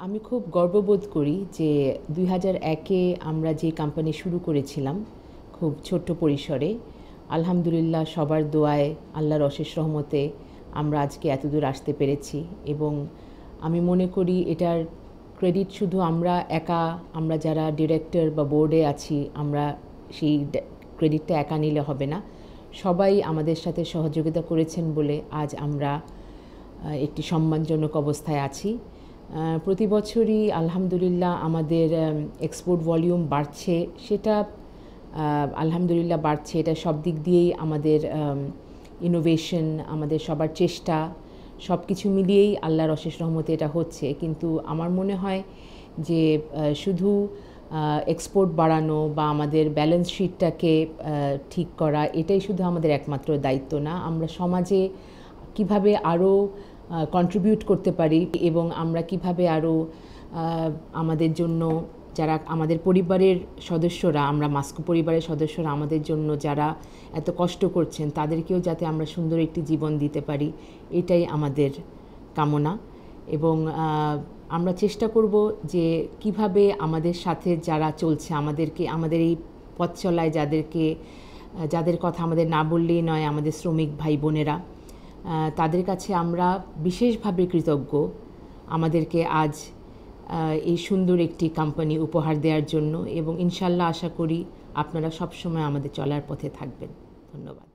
আমি খুব গর্ববোধ করি যে 2001-এ আমরা যে কোম্পানি শুরু করেছিলাম খুব ছোট্ট পরিসরে, আলহামদুলিল্লাহ সবার দোয়ায় আল্লাহর অশেষ রহমতে আমরা আজকে এতদূর আসতে পেরেছি। এবং আমি মনে করি এটার ক্রেডিট শুধু আমরা যারা ডিরেক্টর বা বোর্ডে আছি আমরা সেই ক্রেডিটটা একা নিলে হবে না। সবাই আমাদের সাথে সহযোগিতা করেছেন বলে আজ আমরা একটি সম্মানজনক অবস্থায় আছি। প্রতি বছরই আলহামদুলিল্লাহ আমাদের এক্সপোর্ট ভলিউম বাড়ছে, সেটা আলহামদুলিল্লাহ বাড়ছে। এটা সব দিক দিয়েই আমাদের ইনোভেশন, আমাদের সবার চেষ্টা, সব কিছু মিলিয়েই আল্লাহর অশেষ রহমতে এটা হচ্ছে। কিন্তু আমার মনে হয় যে শুধু এক্সপোর্ট বাড়ানো বা আমাদের ব্যালেন্স শিটটাকে ঠিক করা এটাই শুধু আমাদের একমাত্র দায়িত্ব না। আমরা সমাজে কিভাবে আরও কন্ট্রিবিউট করতে পারি এবং আমরা কিভাবে আরও আমাদের জন্য যারা আমাদের পরিবারের সদস্যরা, আমরা মাস্কো পরিবারের সদস্যরা আমাদের জন্য যারা এত কষ্ট করছেন তাদেরকেও যাতে আমরা সুন্দর একটি জীবন দিতে পারি, এটাই আমাদের কামনা। এবং আমরা চেষ্টা করব যে কিভাবে আমাদের সাথে যারা চলছে, আমাদের এই পথ চলায় যাদের কথা আমাদের না বললেই নয়, আমাদের শ্রমিক ভাই বোনেরা, তাদের কাছে আমরা বিশেষভাবে কৃতজ্ঞ আমাদেরকে আজ এই সুন্দর একটি কোম্পানি উপহার দেওয়ার জন্য। এবং ইনশাল্লাহ আশা করি আপনারা সবসময় আমাদের চলার পথে থাকবেন। ধন্যবাদ।